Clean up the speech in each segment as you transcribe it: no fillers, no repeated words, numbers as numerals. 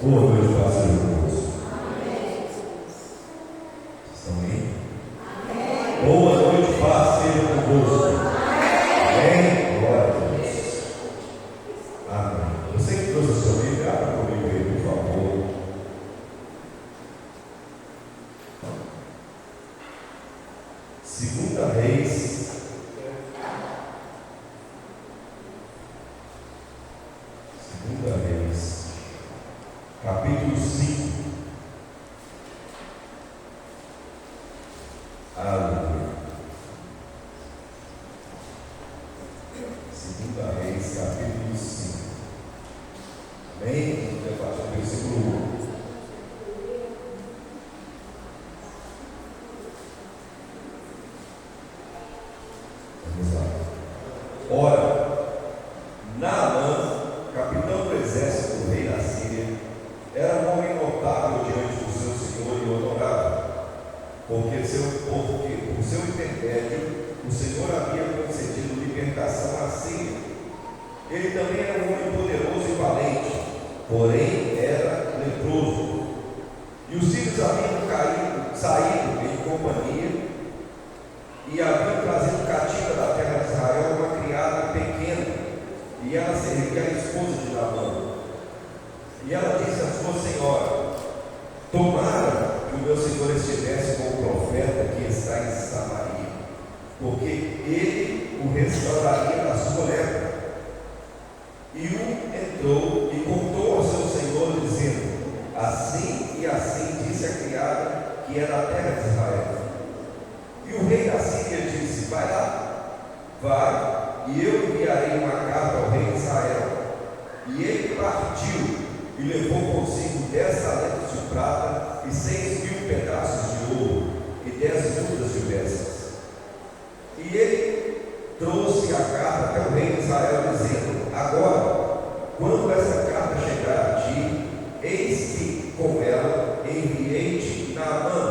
Boa noite, paz seja convosco. Estão aí? Boa noite, paz seja convosco. Amém? Glória a Deus. Amém. Você que trouxe a sua Bíblia, abra comigo aí, por favor. Segunda Reis. Segunda Reis. Capítulo 5. Aleluia. Segunda Reis, capítulo 5. Amém? Vamos debater o versículo 1. Vamos lá. Ora, Naamã, capitão do exército do rei da Síria, era um homem notável diante do seu senhor e honorável, porque por seu intermédio o Senhor havia concedido libertação à Síria. Ele também era um homem poderoso e valente, porém era leproso. E os sírios haviam saído em companhia e haviam trazido cativa da terra de Israel uma criada pequena, e ela servia a esposa de Naamã. E ela disse à sua senhora: tomara que o meu senhor estivesse com o profeta que está em Samaria, porque ele o restauraria da sua lepra. E entrou e contou ao seu senhor, dizendo: assim e assim disse a criada que é da terra de Israel. E o rei da Síria disse: vai lá, vai, e eu enviarei uma carta ao rei de Israel. E ele partiu e levou consigo 10 talentos de prata e 6.000 pedaços de ouro e 10 mudas de vestes. E ele trouxe a carta até o rei de Israel, dizendo: agora, quando essa carta chegar a ti, eis que com ela enviei-te Naamã,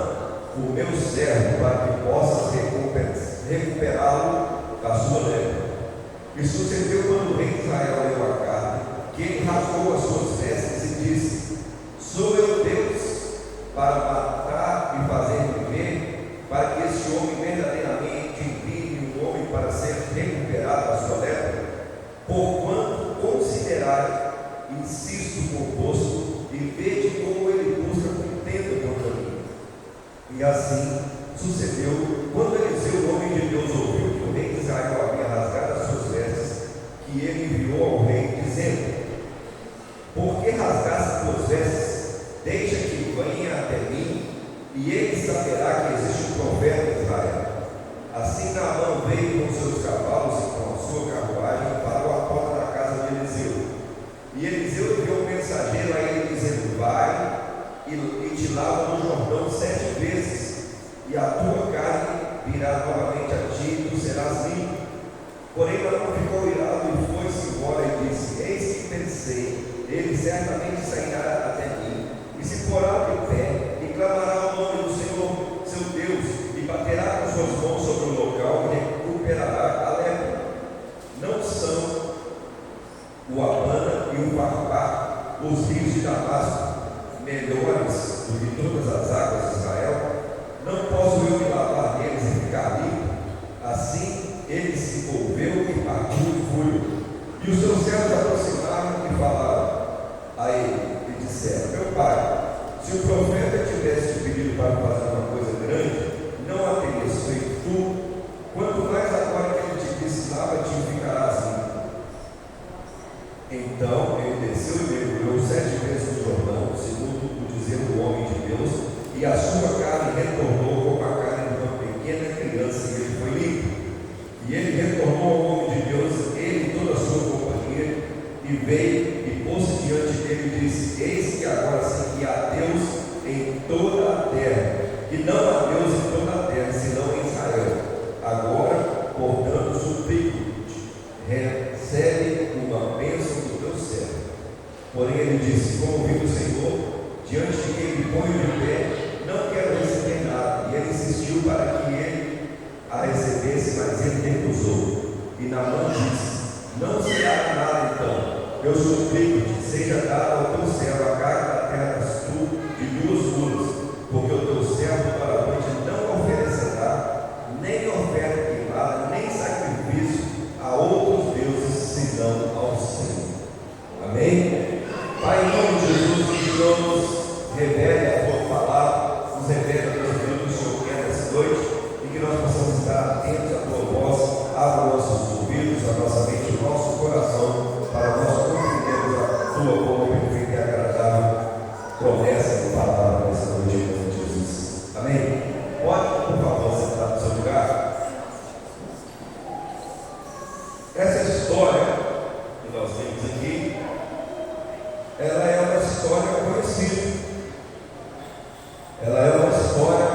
o meu servo, para que possas recuperá-lo da sua lepra. E sucedeu, quando o rei de Israel leu a carta, que ele rasgou as suas vestes e disse: sou eu Deus para matar e fazer viver, para que este homem verdadeiramente envie um homem para ser recuperado da sua lepra? Porquanto considerai, insisto convosco, e vede como ele busca contenda contra mim. E assim sucedeu, quando Eliseu, o homem de Deus, ouviu que o rei de Israel havia rasgado as suas vestes, que ele enviou ao rei, dizendo: por que rasgaste tuas vestes? Deixa que venha até mim, e ele saberá que existe um profeta em Israel. Assim Naamã veio com seus cavalos e com a sua carruagem e parou à porta da casa de Eliseu. E Eliseu enviou um mensageiro a ele, dizendo: vai e te lava no Jordão 7 vezes, e a tua carne virá novamente a ti, e tu serás limpo. Porém Naamã ficou irado e foi-se embora e disse: eis que pensei, ele certamente sairá até mim, e se porá de pé, e clamará o nome do Senhor, seu Deus, e baterá com suas mãos sobre o local, e recuperará a lepra. Não são o Abana e o Farpar, os rios de Damasco, melhores do que todas as águas de Israel? Não posso eu me lavar neles e ficar limpo? Assim ele se envolveu e partiu em fúria. E os seus servos aproximaram e falaram a ele, e disseram: meu pai, se o profeta tivesse te pedido para fazer uma coisa grande, não a terias feito tu? Quanto mais agora que ele te disse: lava-te e ficarás limpo. Então ele desceu e mergulhou 7 vezes no Jordão, segundo o dizer do homem de Deus, e a sua carne retornou como a carne de uma pequena criança, e ele foi limpo. E ele retornou ao homem de Deus, ele e toda a sua companhia, e veio e pôs-se diante dele e disse: eis que agora sim que há Deus em toda a terra, e não há Deus em toda a terra, senão em Israel. Agora, portanto, suplico-te, recebe uma bênção do teu servo. Porém ele disse: como vive o Senhor, diante de quem me ponho de pé, não quero receber nada. E ele insistiu para que ele a recebesse, mas ele recusou. E Naamã disse: não se dá nada então, eu suplico-te, seja dado ao teu servo a carga da terra Ela é uma história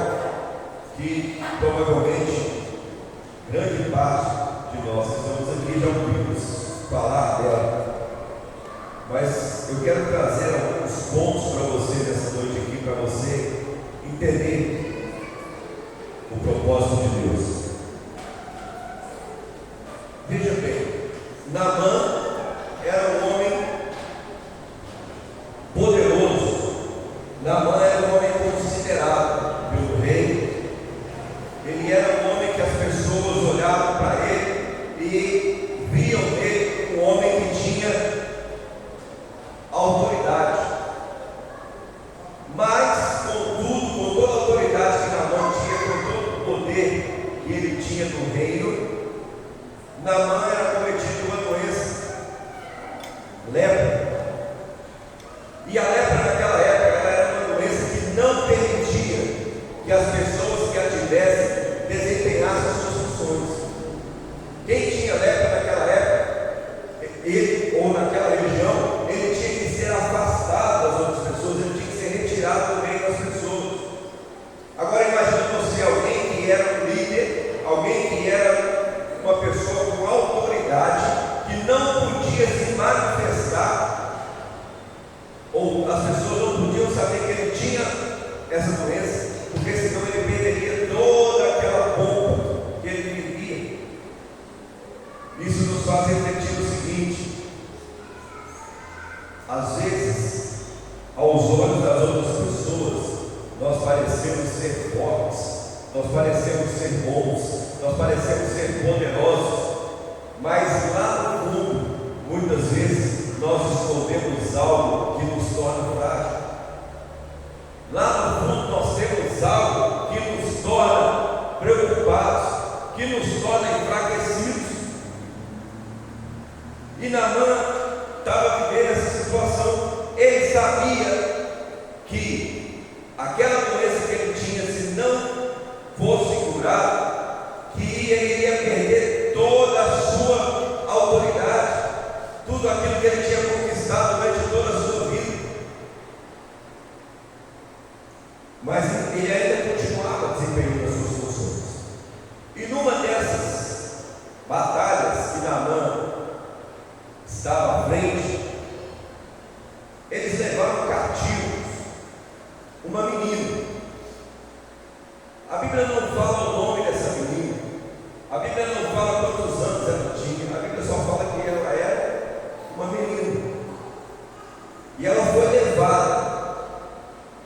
que provavelmente grande parte de nós que estamos aqui já ouvimos falar dela, mas eu quero trazer alguns pontos para você nessa noite aqui, para você entender o propósito de Deus. Veja bem, Naamã era um homem poderoso. Naamã era um homem considerado pelo rei. Ele era um homem que as pessoas olhavam para ele e viam nele um homem que tinha autoridade. Mas, contudo, com toda a autoridade que Naamã tinha, com todo o poder que ele tinha no reino, Naamã era cometido uma doença, lepra. E a lepra naquela época ela era uma doença que não permitia que as pessoas que a tivessem desempenhassem as suas funções. Quem tinha lepra naquela época, ele ou naquela região, ele tinha que ser afastado das outras pessoas, ele tinha que ser retirado do meio das pessoas. Agora imagine você, alguém que era um líder, alguém que era uma pessoa com autoridade, que não podia se manifestar, ou as pessoas não podiam saber que ele tinha essa doença, porque senão ele perderia toda aquela pompa que ele vivia. Isso nos faz refletir o seguinte: às vezes, aos olhos das outras pessoas, nós parecemos ser fortes, nós parecemos ser bons, nós parecemos ser poderosos, mas lá no fundo, muitas vezes, nós escondemos algo que nos torna frágil. Lá no fundo, nós temos algo que nos torna preocupados, que nos torna enfraquecidos. E Naamã estava vivendo essa situação. Ele sabia que aquela doença que ele tinha, se não fosse curado, que ele iria perder toda a sua autoridade, tudo aquilo que ele tinha conquistado durante toda a sua vida. Mas ele ainda continuava desempenhando as suas funções. E numa dessas batalhas que Naamã estava à frente, eles levaram cativos uma menina. A Bíblia não fala o nome dessa menina, a Bíblia não fala quantos anos ela tinha, a Bíblia só fala que ela era uma menina. E ela foi levada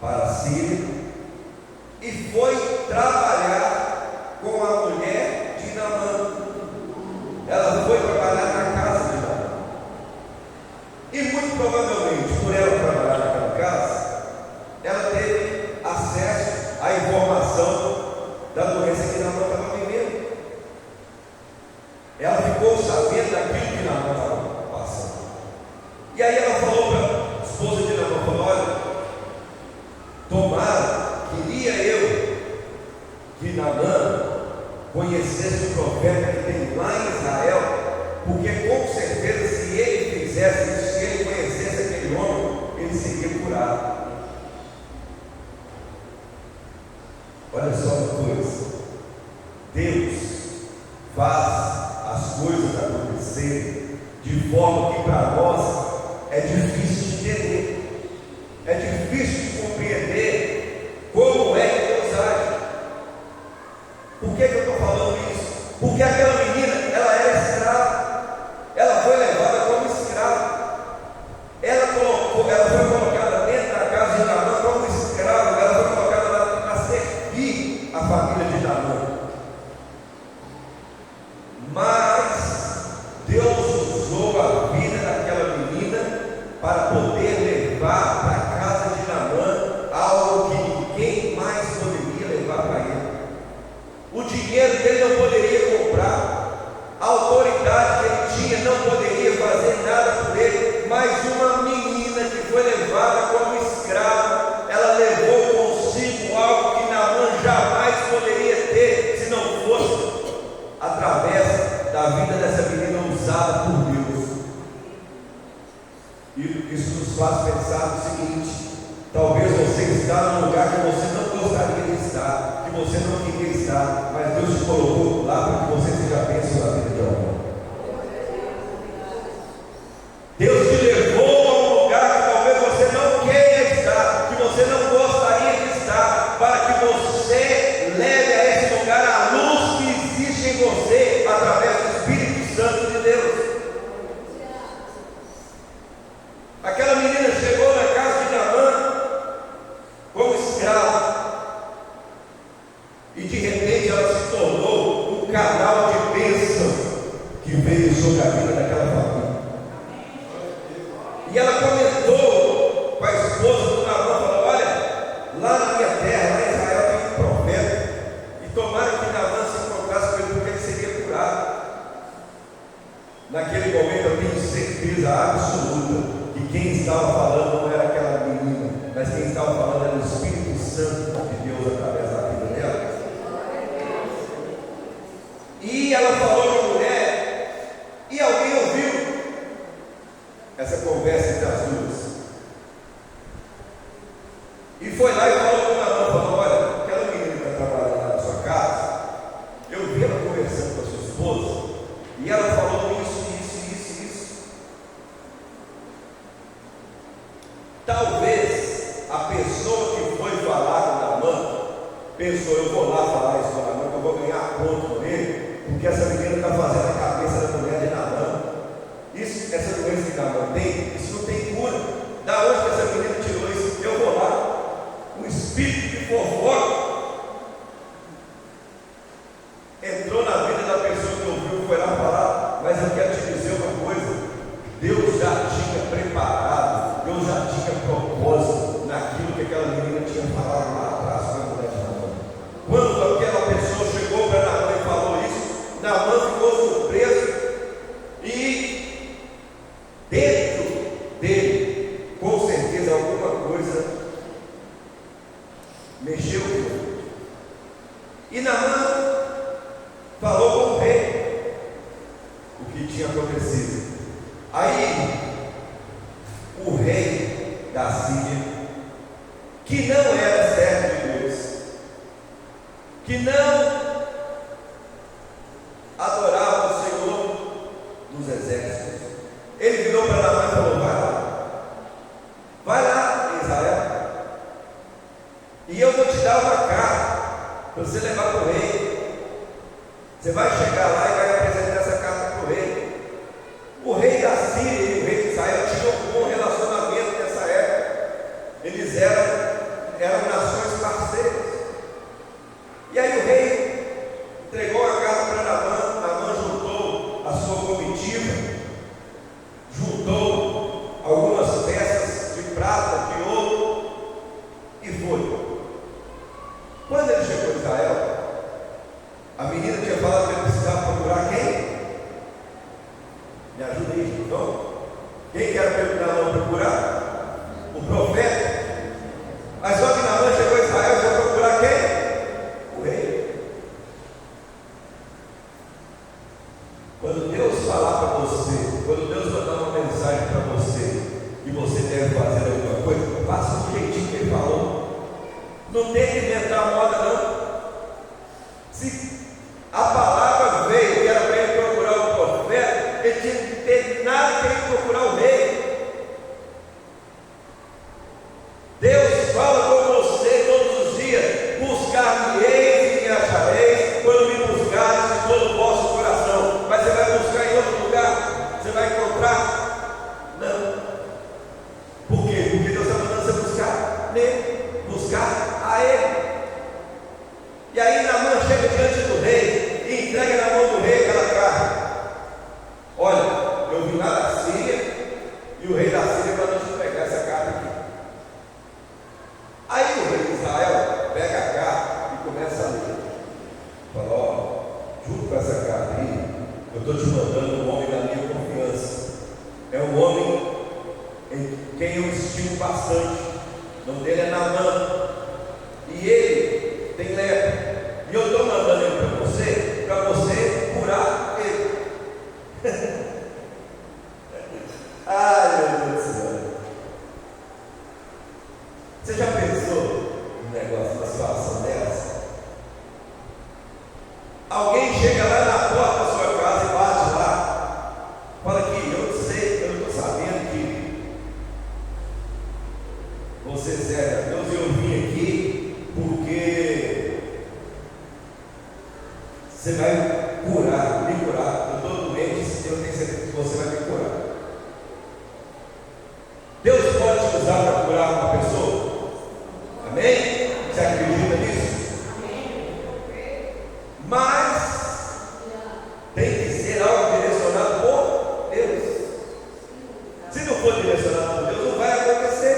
para a Síria e foi trabalhar com a mulher de Naamã. Ela foi trabalhar na casa de Naamã. E muito provavelmente, por ela trabalhar naquela casa, ela teve acesso à informação da doença que Naamã estava vivendo. Ela ficou sabendo daquilo que Naamã estava passando. E aí ela falou para a esposa de Naamã, falou: olha, tomara, queria eu que Naamã conhecesse o profeta que tem lá em Israel, porque com certeza se ele fizesse isso, se ele conhecesse aquele homem, ele seria curado. Olha só uma coisa, Deus faz as coisas acontecerem de forma que para nós é difícil de entender, é difícil de compreender como é que Deus age. Por que eu estou falando isso? Porque aquela menina, ela era escrava, ela foi levada como escrava, ela foi colocada dentro da casa de Naamã como escrava, ela foi colocada lá para servir a família de Naamã. Mas Deus usou a vida daquela menina para poder levar para a casa de Naamã algo que ninguém mais poderia levar para ele. O dinheiro dele não poderia comprar, a autoridade que ele tinha não poderia fazer nada por ele, mas uma menina que foi levada como escrava, ela levou consigo algo que Naamã jamais poderia ter, se não fosse através da vida dessa menina usada por Deus. E isso nos faz pensar no seguinte: talvez você está num lugar que você não está, mas Deus te colocou lá para que você seja bênção na vida de alguém. Deus te levou a um lugar que talvez você não queira estar, que você não gostaria de estar, para que você leve a esse lugar a luz que existe em você através do Espírito Santo de Deus. Aquela menina chegou na casa de Naamã como escrava, e de repente ela se tornou um canal de bênção que veio sobre a vida daquela família. E ela comentou com a esposa do Naamã, falou: olha, lá na minha terra, lá em Israel, tem um profeta, e tomara que Naamã se encontrasse com ele, porque ele seria curado. Naquele momento eu tenho certeza absoluta que quem estava falando não era aquela menina, mas quem estava falando era o Espírito Santo de Deus através da vida dela. E ela falou com a mulher, e alguém ouviu essa conversa entre as duas, e foi lá e falou com a Naamã, falou: olha, aquela menina que está trabalhando lá na sua casa, eu vi ela conversando com a sua esposa, e ela falou isso. Talvez a pessoa que foi falar com Naamã pensou: eu vou lá falar isso com Naamã, que eu vou ganhar ponto com ele, porque essa menina está fazendo a cabeça da mulher de Naamã. Isso, essa doença que Naamã tem, isso não tem cura. Da onde que essa menina tirou isso? Eu vou lá. O espírito de fofoca entrou na vida da pessoa que ouviu, foi lá falar. Mas eu quero te dizer uma coisa: Deus já tinha preparado, Deus já tinha propósito naquilo que aquela menina tinha falado lá atrás com a mulher de Naamã. Quando aquela pessoa chegou para Naamã e falou isso, Naamã ficou surpreso, e dentro dele, com certeza, alguma coisa mexeu com ele. E Naamã falou com o rei o que tinha acontecido. Aí o rei da Síria, que não era servo de Deus, que não adorava o Senhor dos exércitos, ele virou para Naamã e falou: vai lá em Israel, e eu vou te dar uma carta para você levar para o rei. Você vai chegar lá e vai apresentar essa carta para o rei. O rei da Síria e o rei de Israel tinham um bom relacionamento nessa época. Eles eram nações parceiras. E aí o rei entregou a carta para Naamã. Naamã juntou a sua comitiva, juntou algumas peças de prata, de ouro, e foi. Quando ele chegou em Israel, a menina tinha falado que ele precisava procurar quem? Me ajuda aí, então. Quem que era para Naamã procurar? O profeta. Mas só que Naamã chegou a Israel, vai procurar quem? O rei. Quando Deus falar para você, quando Deus mandar uma mensagem para você, que você deve fazer alguma coisa, faça do jeitinho que ele falou. Não tem que inventar moda, não. Se a palavra veio que era para ele procurar o profeta, ele tinha que ter nada para ele procurar o rei. Deus fala com você todos os dias: buscar-me-eis e me achareis, quando me buscares de todo o vosso coração. Mas você vai buscar em outro lugar? Você vai encontrar? Não. Por quê? Porque Deus está mandando você buscar nele, buscar a ele. E aí Naamã chega diante do rei e entrega na mão do rei aquela carta. Olha, eu vim lá da Síria, e o rei da Síria mandou te entregar essa carta aqui. Aí o rei de Israel pega a carta e começa a ler. Fala: ó, junto com essa carta aí, eu estou te mandando um homem da minha confiança. É um homem em quem eu estimo bastante. O nome dele é Naamã, e ele tem lepra. E eu estou mandando ele para você curar ele. Ai, meu Deus do céu. Você já pensou num negócio, numa situação dessa? Você vai curar, me curar. Eu estou doente, eu tenho certeza que você vai me curar. Deus pode te usar para curar uma pessoa? Amém? Você acredita nisso? Mas tem que ser algo direcionado por Deus. Se não for direcionado por Deus, não vai acontecer.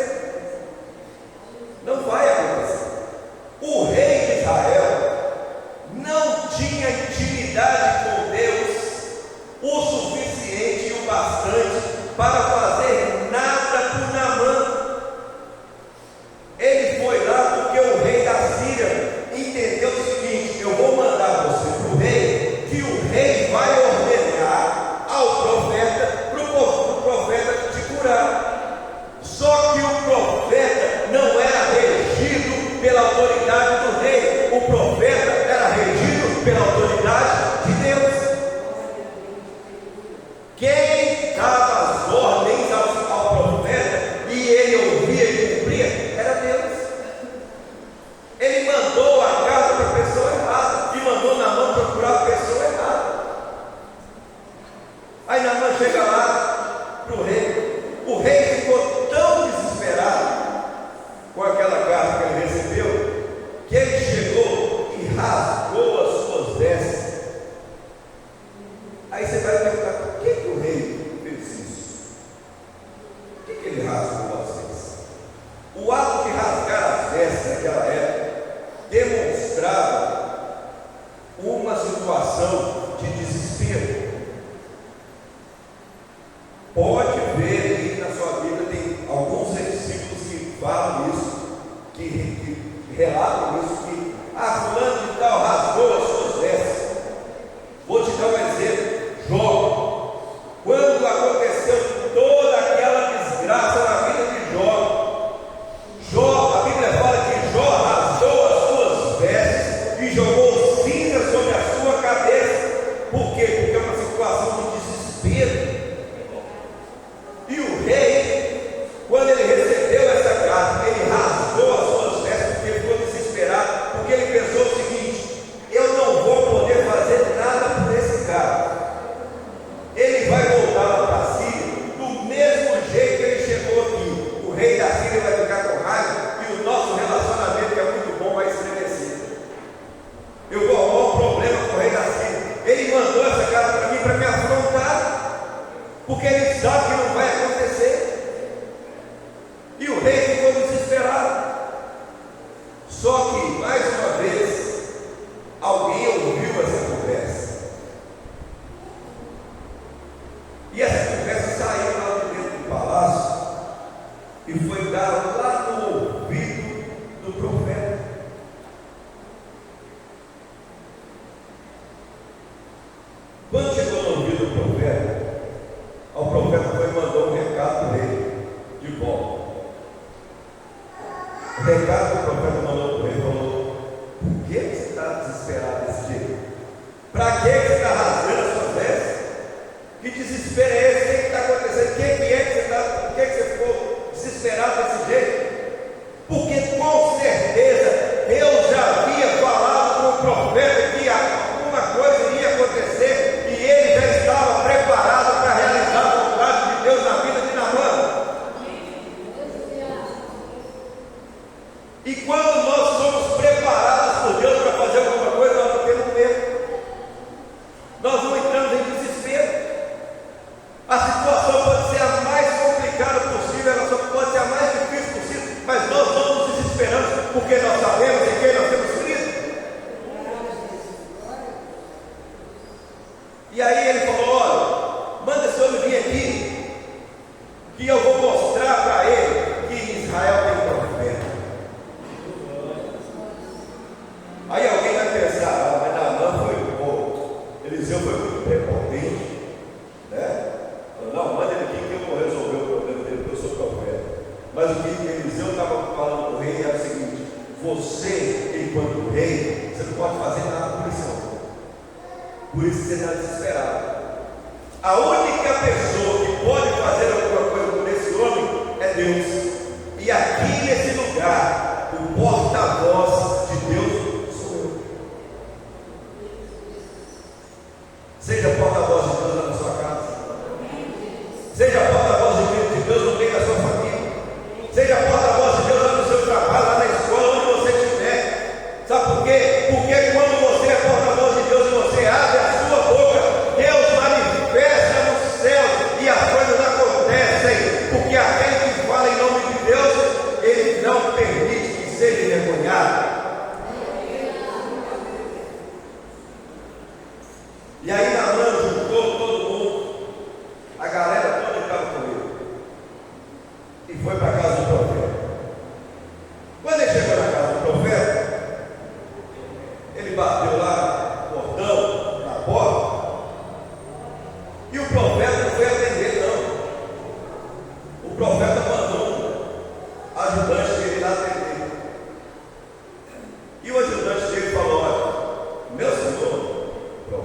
Não vai acontecer. O rei de Israel não tinha intimidade com Deus o suficiente e o bastante para fazer nada por Naamã. Ele foi lá porque o rei da Síria entendeu o seguinte: eu vou mandar você para o rei, que o rei vai ordenar ao profeta, para o profeta te curar. Só que o profeta não era regido pela autoridade do rei, o profeta era regido pela autoridade de Deus. Quem dava as ordens ao profeta e ele ouvia e cumpria era Deus. Ele mandou a casa para a pessoa errada e mandou Naamã procurar a pessoa errada. Aí Naamã chega lá para o rei. O rei ficou tão desesperado com aquela carta que ele recebeu, que ele chegou e rasgou as suas vestes. Aí você vai perguntar: por que o rei fez isso? Por que ele rasgou as vestes? O ato de rasgar as vestes naquela época demonstrava uma situação de desespero. Pode ver aí na sua Bíblia, tem alguns versículos que falam isso, que relatam isso, que fulano de tal rasgou as suas vestes. Vou te dar um exemplo. Jó, quando aconteceu toda aquela desgraça na vida de Jó, a Bíblia fala que Jó rasgou as suas vestes e jogou cinza sobre a sua cabeça. Por quê? Porque é uma situação de desespero. E o rei, quando ele recebeu essa carta, ele rasgou as suas vestes porque ele ficou desesperado, porque ele pensou o seguinte: eu não vou poder fazer nada por esse cara. Ele vai voltar lá para a Síria do mesmo jeito que ele chegou aqui. O rei da Síria vai ficar com raiva e o nosso relacionamento, que é muito bom, vai estremecer. Eu vou arrumar um problema com o rei da Síria. Ele mandou essa carta para mim para me afrontar, porque ele sabe que não vai acontecer. E o rei ficou desesperado. Só que, mais uma vez, alguém ouviu essa conversa. E essa conversa saiu lá de dentro do palácio e foi dar lá no ouvido do profeta. Quando chegou no ouvido do profeta, o profeta foi e mandou um recado para ele, de volta. O recado que o profeta mandou para ele falou: por que você está desesperado desse jeito? Para que você está rasgando as suas vestes? Que desespero é esse? O que está acontecendo? Por que você ficou desesperado desse jeito? Porque com certeza Deus já havia falado com o profeta que alguma coisa iria acontecer e ele já estava preparado para realizar a vontade de Deus na vida de Naamã. E quando nós somos preparados por Deus para fazer alguma coisa, nós não temos medo, nós não entramos em desespero. A situação pode ser a mais complicada possível, ela só pode ser a mais difícil possível, mas nós não nos desesperamos, porque nós sabemos em quem nós temos crido. E aí ele falou: olha, manda esse homem vir aqui, que eu vou mostrar para ele que em Israel tem profeta. Aí alguém vai pensar: mas Naamã foi bom, Eliseu foi muito prepotente, né? Não, manda ele aqui que eu vou resolver o problema dele, porque eu sou profeta. Mas o que Eliseu estava falando para o rei era o seguinte: você, enquanto rei, você não pode fazer nada por isso não. Por isso você está desesperado. A única pessoa que pode fazer alguma coisa por esse homem é Deus. E aqui nesse lugar, o porta-voz de Deus sou eu.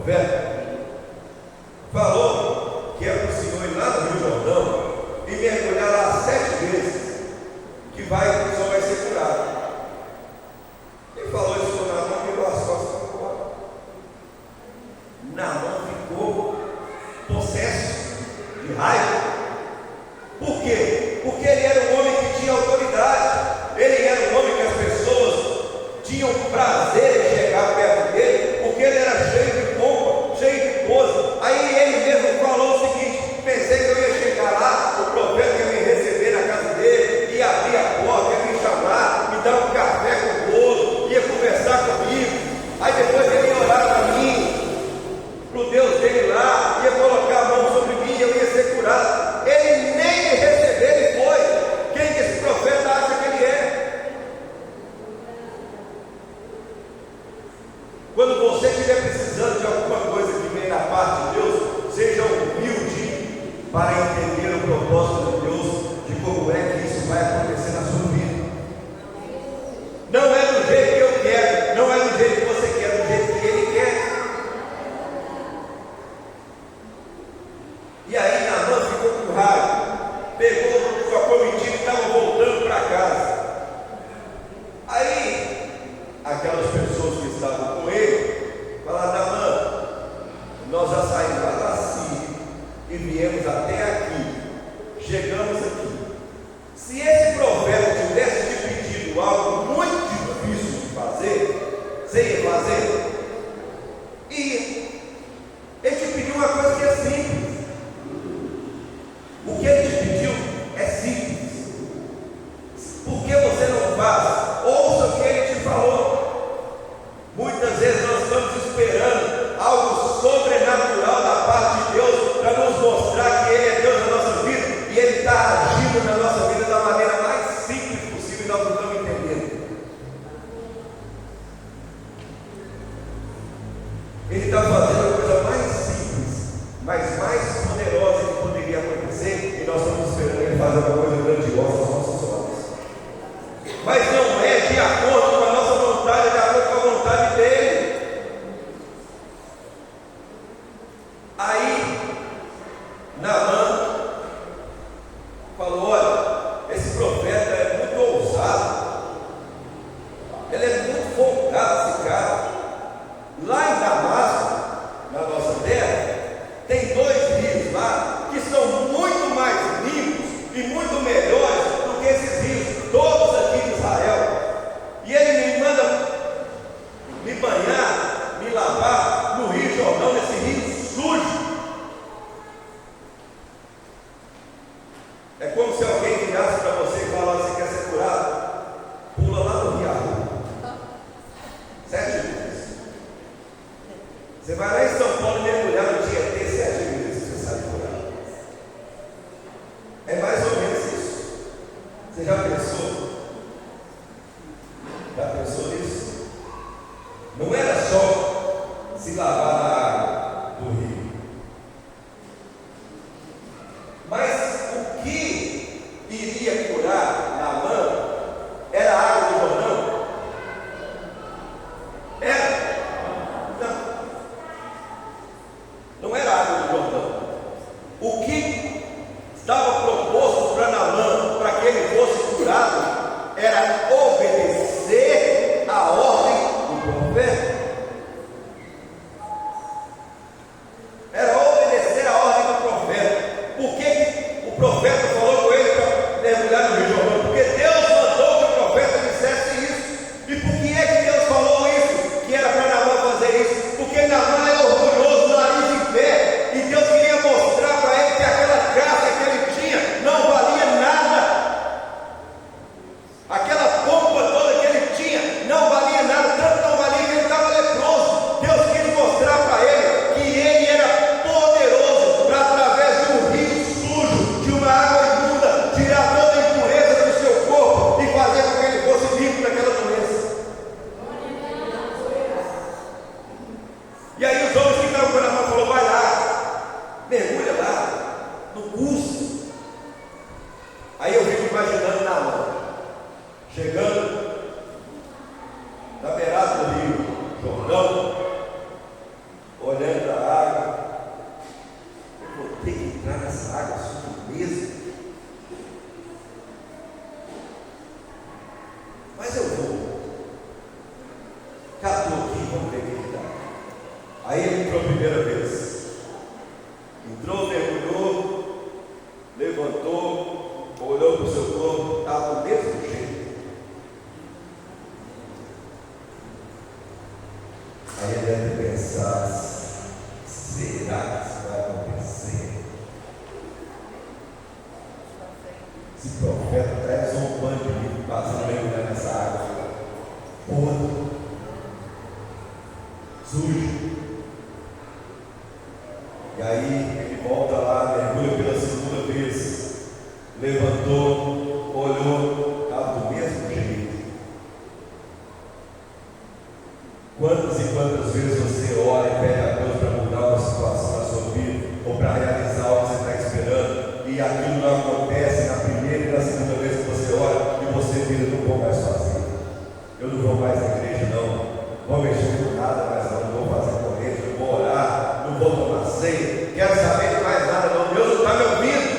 profeta, falou que é para o Senhor ir lá no Rio Jordão e mergulhar lá 7 vezes, que o senhor vai ser curado. Ele falou isso com Naamã, virou as costas e foi embora. Naamã ficou possesso de raiva. Por quê? Porque ele era um homem que tinha autoridade. Ele era um homem que as pessoas tinham prazer em chegar perto dele, porque ele era cheio de pompa, cheio de pose. Aí ele mesmo falou o seguinte: pensei que eu ia chegar lá, o profeta ia me receber na casa dele, ia abrir a porta, ia me chamar, me dar um café com bolo, ia conversar comigo. Aí depois ele ia orar para mim, para o Deus dele lá, ia colocar a mão sobre mim e eu ia ser curado. Ele nem me recebeu, ele foi. Quem que esse profeta acha que ele é? Quando você estiver precisando de alguma coisa que vem da parte de Deus, seja humilde para entender o propósito de Deus, de como é que isso vai acontecer na sua vida. Não é do jeito que eu quero, não é do jeito que você quer, do jeito que Ele quer. E aí Naamã ficou com raiva, pegou sua comitiva e estava voltando para casa. Aí aquelas pessoas que estavam com ele falaram: Naamã, nós já saímos lá da Síria e viemos até aqui, chegamos aqui. Se esse profeta tivesse te pedido algo muito difícil de fazer, você ia fazer? E ele te pediu uma coisa que é simples. O que ele te pediu é simples. Por que você não faz? Ouça o que ele te falou. Muitas vezes nós estamos esperando algo sobrenatural da parte de Deus para nos mostrar que Ele é Deus na nossa vida, e Ele está agindo na nossa vida da maneira mais simples possível e nós não estamos entendendo. Ele está fazendo a coisa mais simples, mas mais poderosa que poderia acontecer, e nós estamos esperando Ele fazer uma coisa grandiosa aos nossos olhos. Mas não é de acordo com a nossa vontade, é de acordo com a vontade dEle. Aí Naamã falou: olha, esse profeta é muito ousado, ele é muito folgado, esse cara. Lá em Damasco, na nossa terra, tem 2 rios lá que são muito mais limpos e muito melhores do que esses rios todos aqui de Israel. E ele me manda me banhar, me lavar no Rio Jordão, nesse rio sujo. É como se alguém virasse para você e falasse: você quer ser curado? Pula lá no Rio 7 vezes. Você vai lá em São Paulo e mergulhar no Tietê 7 vezes, você sai curado. É mais ou menos isso. Você já pensou? Já pensou nisso? Não era só se lavar na água do rio, mas o que iria curar Naamã era a água do Jordão? Era? Não. Aí ele deve pensar: será que isso vai acontecer? Esse profeta traz um bando de livro passando mergulhando nessa água, podre, sujo. E aí ele volta lá, mergulha pela segunda vez, levantou, olhou, estava do mesmo jeito. Quantas e quantas vezes você ora e pede a Deus para mudar uma situação na sua vida, ou para realizar o que você está esperando, e aquilo não acontece na primeira e na segunda vez que você ora, e você vira: não vou mais fazer, eu não vou mais na igreja, não vou mexer com nada mais, não vou fazer corrente, não vou orar, não vou tomar ceia, quero saber de mais nada, não, Deus não está me ouvindo.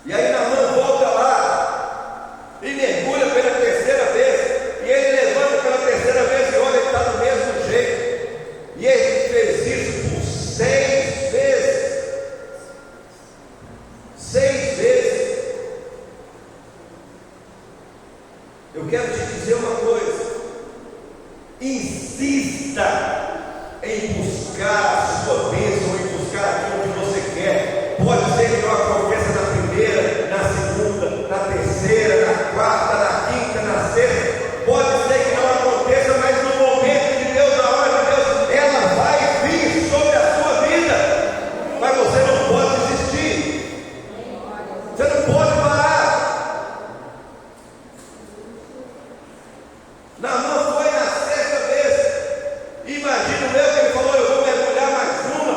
E aí Naamã volta lá e mergulha pela terceira vez, e ele levanta pela terceira vez e olha, ele está do mesmo jeito. E ele fez isso por 6 vezes. 6 vezes. Eu quero te dizer uma coisa: insista em buscar a sua bênção, em buscar aquilo que você quer. Pode ser que não aconteça na primeira, na segunda, na terceira, na quarta, na quinta, na sexta. Pode ser que não aconteça, mas no momento de Deus, na hora de Deus, ela vai vir sobre a sua vida. Mas você não pode desistir. Você não pode parar. Naamã foi na 6ª vez. Imagina o meu que ele falou: eu vou mergulhar mais uma.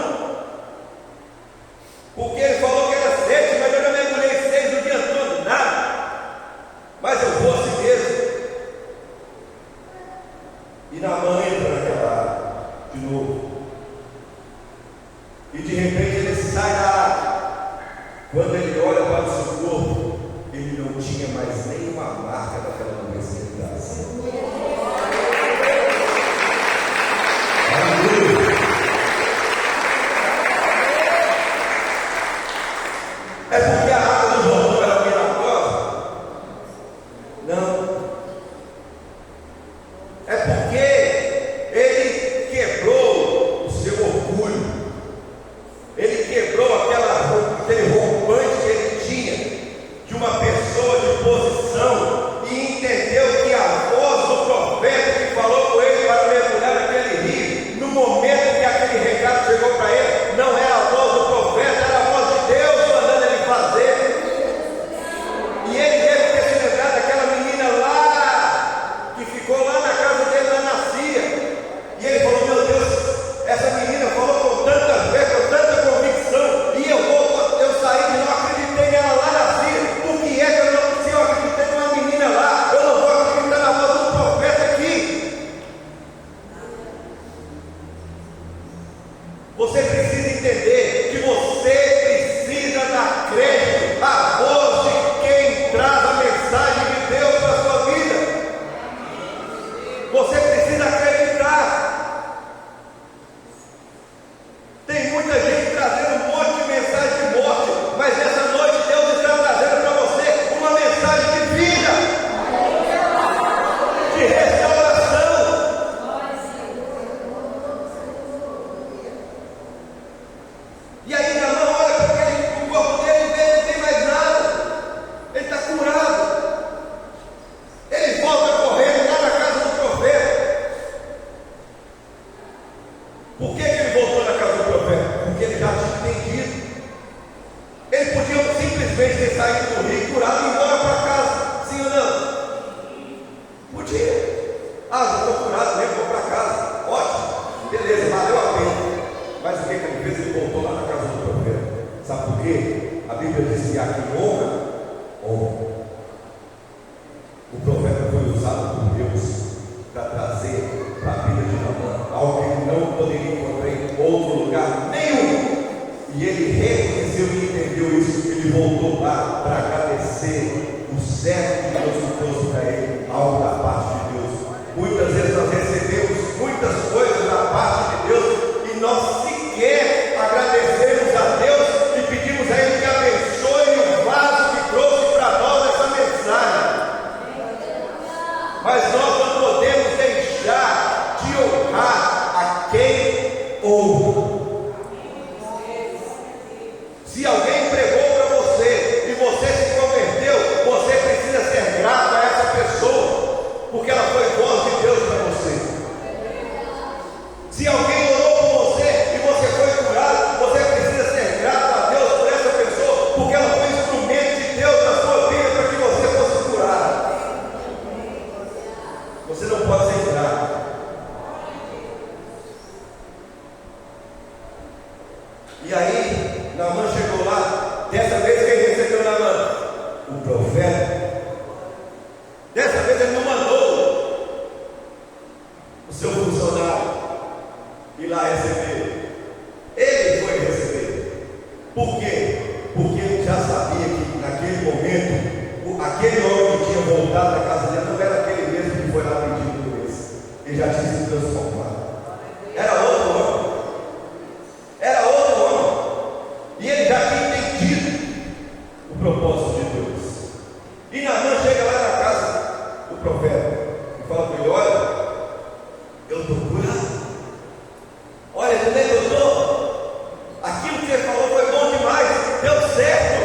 Porque ele falou que era 7, mas eu já mergulhei 6 o dia todo, nada. Mas eu vou assim mesmo. E Naamã entra naquela água de novo. E de repente ele sai da água. Quando ele olha para o seu corpo, ele não tinha mais nenhuma marca daquela doença que ele estava. É porque a água do Jordão era milagrosa? Não. É porque ele quebrou o seu orgulho. Ele quebrou aquele rompante que ele tinha de uma pessoa de posição, e entendeu que a voz do profeta que falou com ele para mergulhar naquele rio, no momento que aquele recado chegou para ele, não era a voz do profeta, era a voz de Deus mandando ele fazer. E ele deve ter se lembrado daquela menina lá, que ficou lá na casa dele, lá na Síria. E ele falou: meu Deus, essa menina falou com tanta fé, com tanta convicção, e eu saí e não acreditei nela lá na Síria. Por que é que se eu acreditei numa menina lá, eu não vou acreditar na voz do profeta aqui? Você precisa entender que você precisa dar crédito à voz de quem traz a mensagem de Deus para a sua vida. Você precisa acreditar. Tem muita gente trazendo um monte de mensagem de morte, mas essa noite Deus está trazendo para você uma mensagem de vida, de restauração. E aí Naamã olha para o corpo dele e vê que não tem mais nada. Ele está curado. Ele volta correndo lá na casa do profeta. Por que ele voltou na casa do profeta? Porque ele já tinha entendido. Ele podia simplesmente ter saído do rio, curado e ir embora para casa. Sim ou não? Podia. Já estou curado mesmo, vou para casa. Ótimo. Beleza, valeu a pena. Mas o que ele fez? Ele voltou lá na casa do profeta. Sabe por quê? A Bíblia diz que aqui honra. O profeta foi usado por Deus para trazer para a vida de Naamã algo que ele não poderia encontrar em outro lugar nenhum. E ele reconheceu e entendeu isso. Ele voltou lá para agradecer o servo de Deus que trouxe para ele algo da parte de Deus. Muitas vezes nós recebemos muitas coisas da parte de Deus e nós sequer agradecemos a Deus e pedimos a Ele que abençoe o vaso que trouxe para nós essa mensagem. Mas nós não podemos deixar vezes ele não mandou o seu funcionário ir lá receber. Ele foi receber. Por quê? Porque ele já sabia que naquele momento, aquele homem que tinha voltado da casa dele não era aquele mesmo que foi lá pedindo por isso. Ele já tinha se transformado. Era outro homem. Era outro homem. E ele já tinha entendido o propósito de Deus. E Naamã chega lá na casa do profeta e fala para ele: olha, eu estou curado. Olha, como é que eu estou? Aquilo que você falou foi bom demais, deu certo.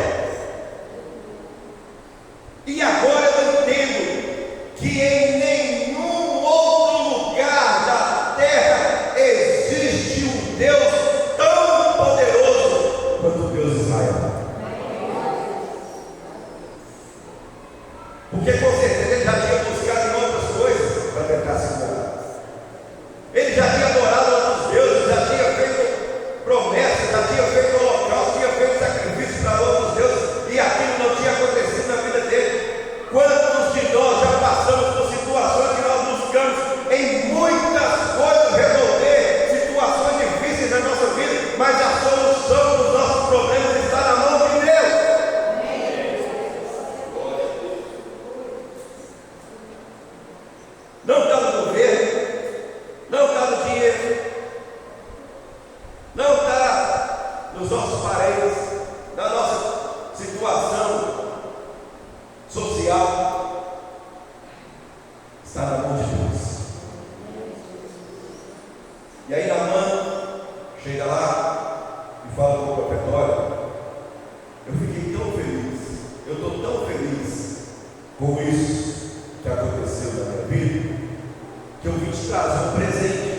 E agora eu entendo que em nenhum outro lugar da terra existe um Deus tão poderoso quanto o Deus de Israel. Porque com certeza ele já tinha buscado em outras coisas para tentar se curar. Ele já tinha adorado outros deuses, já tinha feito promessas, já tinha feito holocausto, tinha feito sacrifício para outros deuses, e aquilo não tinha acontecido na vida dele. Quantos de nós já passamos por situações que nós buscamos em muitas coisas resolver situações difíceis da nossa vida, mas a solução dos nossos problemas está na mão de Deus. Não está no governo, não está no dinheiro, não está nos nossos parentes, na nossa situação social, está na mão de Deus. E aí Naamã chega lá e fala com o profeta: olha, eu fiquei tão feliz, eu estou tão feliz com isso que aconteceu na minha vida, que eu vim te trazer um presente.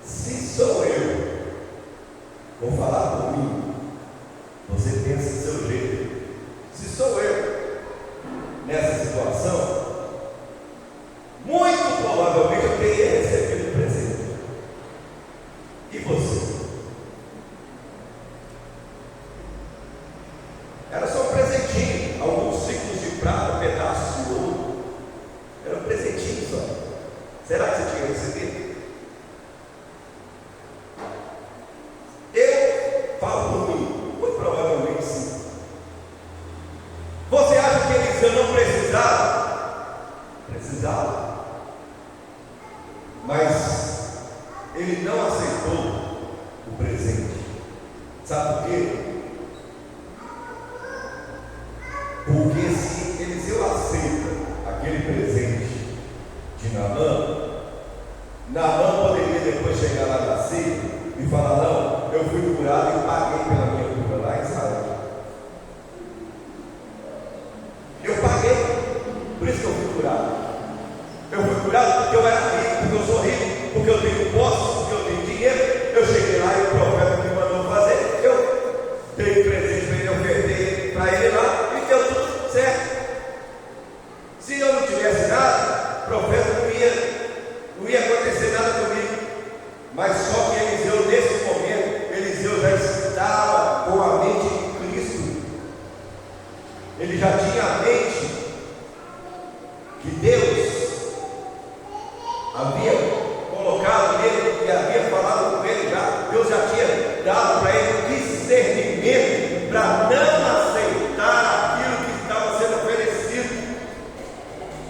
Se sou eu, vou falar por mim, você pensa do seu jeito. Se sou eu nessa situação, muito provavelmente eu teria recebido um presente. E você? Era só um presentinho, alguns ciclos de prata, pedaços de ouro. Era um presentinho só. Será que você tinha recebido? Eu falo por mim, muito provavelmente sim. Você acha que Eliseu não precisava? Precisava. Mas ele não aceitou o presente. Sabe por quê? Porque se Eliseu aceita aquele presente de Naamã, Naamã poderia depois chegar lá na ceia e falar: não, eu fui curado e paguei pela minha cura lá em Israel. Eu paguei, por isso que eu fui curado. Eu fui curado porque eu era rico, porque eu sou rico, porque eu tenho posses, porque eu tenho dinheiro. Eu cheguei lá e o profeta me mandou fazer, eu dei presente para ele, ofertei para ele lá e deu tudo certo. Se eu não tivesse nada, o profeta não ia acontecer nada comigo. Mas só que Eliseu, nesse momento, Eliseu já estava com a mente de Cristo. Ele já tinha a mente que Deus havia colocado nele e havia falado com ele já. Deus já tinha dado para ele discernimento para não aceitar aquilo que estava sendo oferecido.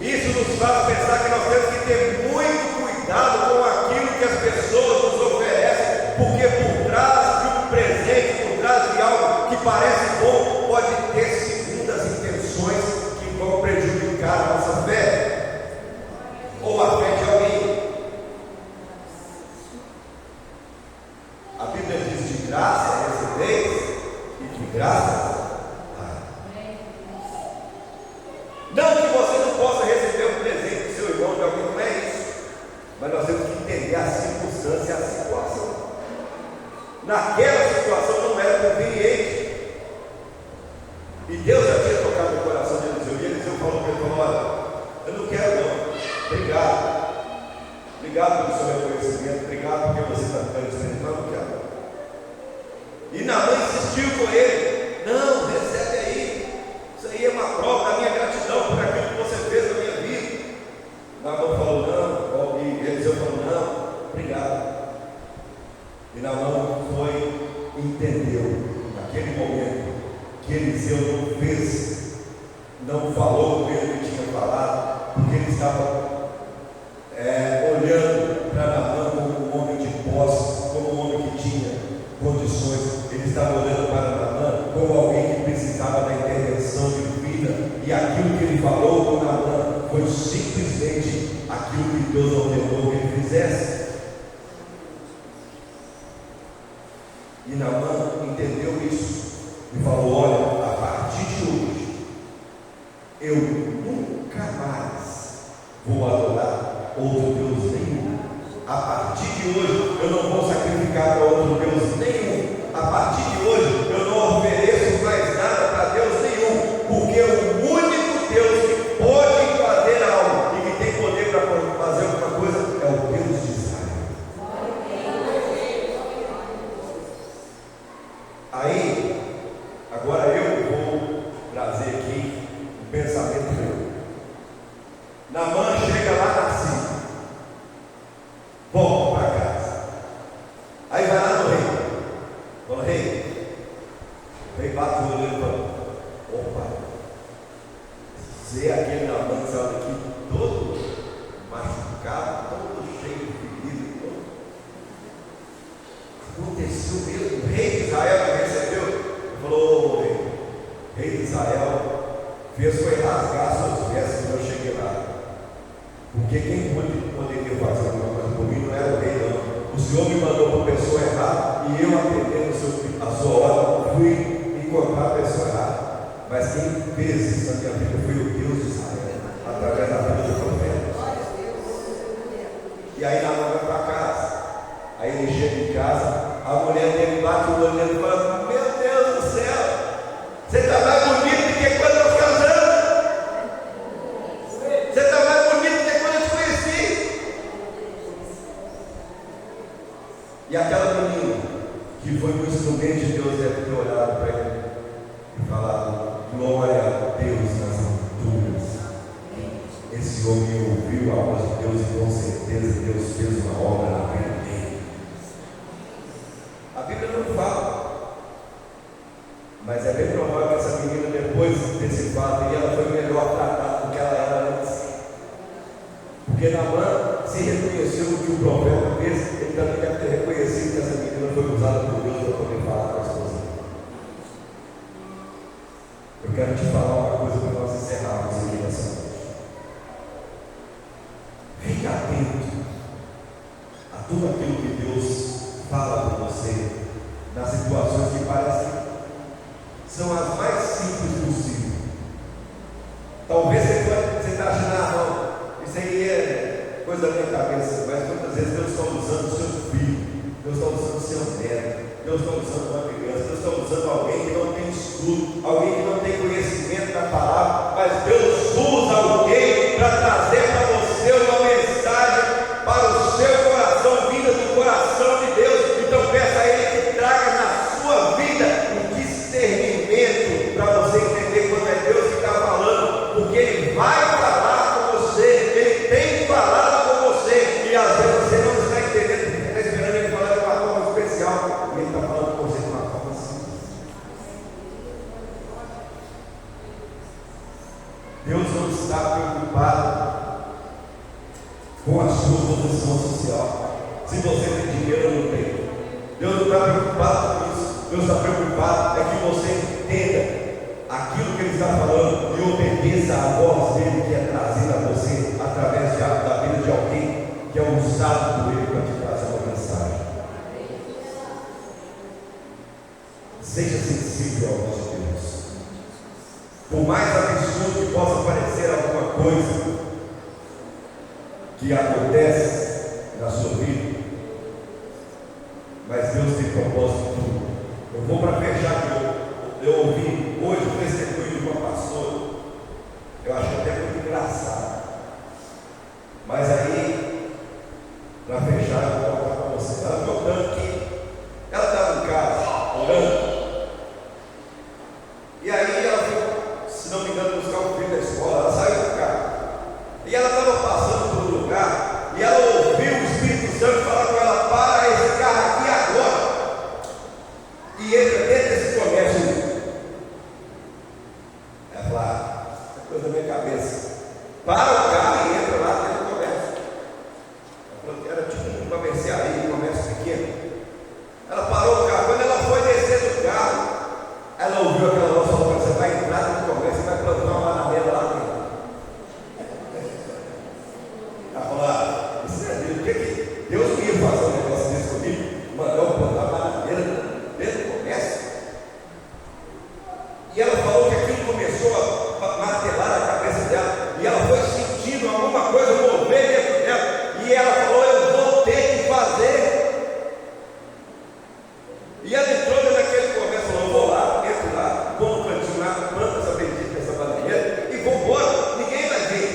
Isso nos faz pensar que nós temos que ter muito cuidado com aquilo que as pessoas nos oferecem, porque por trás de um presente, por trás de algo que parece bom, pode ter segundas intenções que vão prejudicar a nossa fé ou a fé de alguém. A Bíblia diz: de graça recebeis e de graça não que você não possa receber um presente do seu irmão, de alguém, não é isso. Mas nós temos que entender a circunstância e a situação. Naquela situação não era conveniente. E Deus já tinha tocado no coração de Eliseu. E Eliseu falou para ele: olha, eu não quero não. Obrigado. Obrigado pelo seu reconhecimento. Obrigado porque você está ficando diferente. Mas não quero. E Naamã insistiu com ele: não, recebe aí. falou com ele que tinha falado, porque ele estava olhando para Naamã como um homem de posse, como um homem que tinha condições. Ele estava olhando para Naamã como alguém que precisava da intervenção divina, e aquilo que ele falou com Naamã foi simplesmente aquilo que Deus ordenou que ele fizesse. E Naamã entendeu isso e falou: olha, a partir de hoje eu nunca mais vou adorar outro Deus nenhum. A partir de hoje eu não vou sacrificar para outro Deus nenhum. A partir de hoje eu não ofereço mais nada para Deus nenhum, porque o único Deus que pode fazer algo e que tem poder para fazer alguma coisa é o Deus de Israel. Aí, agora eu vou trazer aqui um pensamento meu. Naamã chega lá na Síria, volta para casa, aí vai lá no rei, fala: rei, o rei bate o olho e fala: opa, você é aquele Naamã que saiu daqui todo machucado, todo cheio de ferido, aconteceu mesmo. O rei de Israel que recebeu falou: rei de Israel fez foi rasgar suas vestes quando eu cheguei lá, porque quem poderia fazer alguma coisa por mim não era o rei, não. O Senhor me mandou para a pessoa errada e eu, atendendo a sua ordem, fui encontrar a pessoa errada. Mas quem fez isso na minha vida foi o Deus de Israel, através da vida do profeta. E aí Naamã vai para casa. Aí ele chega em casa, a mulher dele bate o olho e fala: meu Deus do céu, você está mais bonito do que quando nós casamos. Você está mais bonito do que quando eu te conheci. E aquela menina que foi um instrumento de Deus deve ter olhado para ele e falado: glória a Deus nas alturas. Esse homem ouviu a voz de Deus e com certeza Deus fez uma obra na vida dele. A Bíblia não fala, mas é bem provável que essa menina, depois desse fato, ela foi melhor tratada do que ela era antes. Porque Naamã se reconheceu no que o profeta fez, ele também deve ter reconhecido que essa menina foi usada por Deus para poder falar com a esposa. Eu quero te falar uma coisa para nós encerrarmos aqui nessa noite. Fique atento a tudo aquilo que Deus fala para você nas situações que parecem são as mais simples possíveis. Talvez você está achando: não, isso aí é coisa da minha cabeça, mas muitas vezes Deus está usando o seu filho, Deus está usando o seu neto, Deus está usando uma criança, Deus está usando alguém que não tem estudo, alguém que não tem conhecimento da palavra, mas Deus usa alguém para trazer para você uma mensagem para o seu coração, vinda do coração de Deus. Então peça a Ele que traga na sua vida um discernimento para você entender quando é Deus que está falando, porque Ele vai falar com você, Ele tem falado com você, e às vezes você não está entendendo, porque está esperando Ele falar de uma forma especial, e Ele está falando com você de uma forma simples. Deus não está preocupado com a sua posição social, se você tem dinheiro ou não tem. Deus não está preocupado com isso. Deus está preocupado é que você entenda aquilo que Ele está falando e obedeça a voz dEle, que é trazida a você através da vida de alguém que é usado por Ele para te trazer uma mensagem. Seja sensível à voz de Deus. Por mais absurdo que possa parecer alguma coisa que acontece na sua vida, mas Deus tem propósito em tudo. Eu vou para fechar aqui. Eu ouvi hoje o testemunho de uma pastora, eu acho até muito engraçado, mas aí, para fechar, eu vou contar para você. Ela contando que ela estava em casa orando, e aí ela foi, se não me engano, buscar o filho da escola. Ela saiu do carro e ela estava passando por um lugar e ela ouviu o Espírito Santo falar com ela: para esse carro aqui agora. coisa na minha cabeça. Para o carro e entra lá dentro do comércio. Ela falou que era tipo uma mercearia, um comércio pequeno. Ela parou o carro. Quando ela foi descer do carro, ela ouviu aquela voz falando: você vai entrar no comércio e vai plantar uma bananeira lá dentro. Ela falou: isso é Deus. O que Deus ia fazer um negócio desse comigo? Mandou eu plantar uma bananeira dentro do comércio. E ela falou que aquilo começou a martelar a cabeça dela. E ela foi sentindo alguma coisa mover dentro dela. E ela falou: eu vou ter que fazer. E ela entrou dentro daquele comércio, falou: vou lá, entro lá, vou no cantinho lá, planta essa bendita, essa bananeira e vou embora, ninguém vai ver.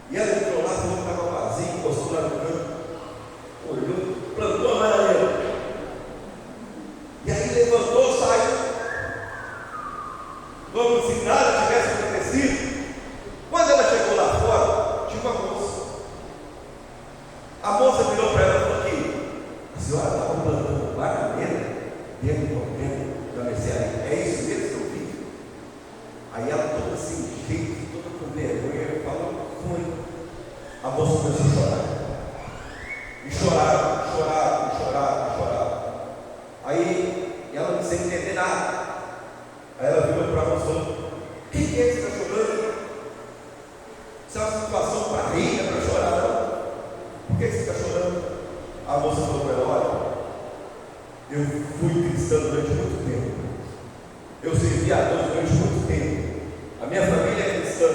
E ela entrou lá, falou que estava vazio, encostou lá no canto, olhou, plantou a bananeira. E aí levantou, saiu, como se nada tivesse acontecido. Quando ela chegou lá fora, tinha uma moça. A moça virou para ela e falou: aqui, a senhora estava plantando bananeira dentro da mercearia, é isso mesmo que eu vi? Aí ela toda assim, jeito, toda com vergonha, falou: foi. A moça começou a chorar. E choraram. Aí ela sem entender nada. Aí ela virou para a moça e falou: o que é que você está chorando? Isso é uma situação para rir, não é para chorar não. Por que você está chorando? A moça falou para ela: olha, eu fui cristã durante muito tempo, eu servi a Deus durante muito tempo, a minha família é cristã,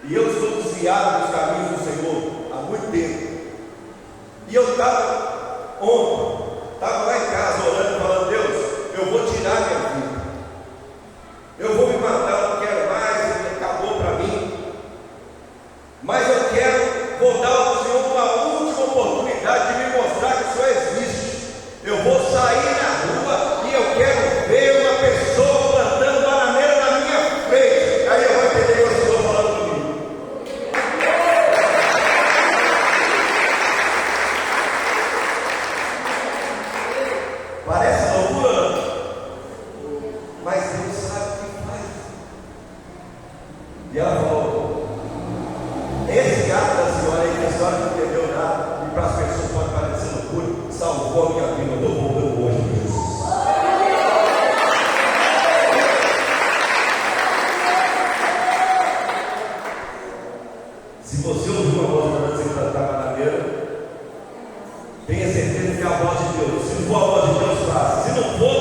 e eu estou desviado dos caminhos do Senhor há muito tempo. E eu estava lá em casa orando, falando: Deus, eu vou tirar minha vida, eu vou me matar, eu não quero mais, acabou para mim, mas eu quero voltar ao Senhor uma última oportunidade de me mostrar que o Senhor existe. Eu vou sair na rua e eu quero ver uma pessoa plantando bananeira na minha frente. Aí eu vou entender que eu estou falando comigo. Parece loucura, mas Deus sabe o que faz. E ela falou: esse gato da senhora aí, que a senhora não entendeu nada, e para as pessoas pode parecer loucura, salvou a minha vida. Eu estou voltando hoje para Jesus. Se você ouvir uma voz para você plantar bananeira, tenha certeza que é a voz de Deus. Se for a voz de Deus, faça. Se não for,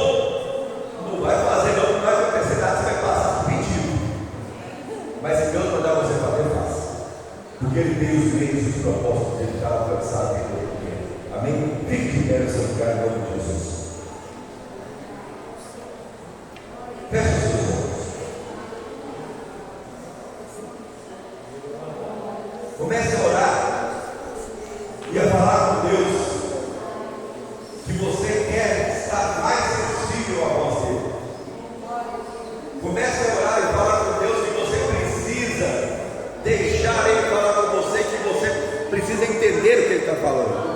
não vai fazer, não vai acontecer nada, você vai passar por pedido. Mas se Deus mandar você fazer, faça. Porque Ele tem os meios e os propósitos dele para alcançar a vida dele. Amém? Fique de pé no seu lugar em nome de Jesus. Feche os seus olhos. Comece a orar e a falar com Deus que você quer estar mais sensível à voz dele. Comece a orar e falar com Deus que você precisa deixar Ele falar com você, que você precisa entender o que Ele está falando.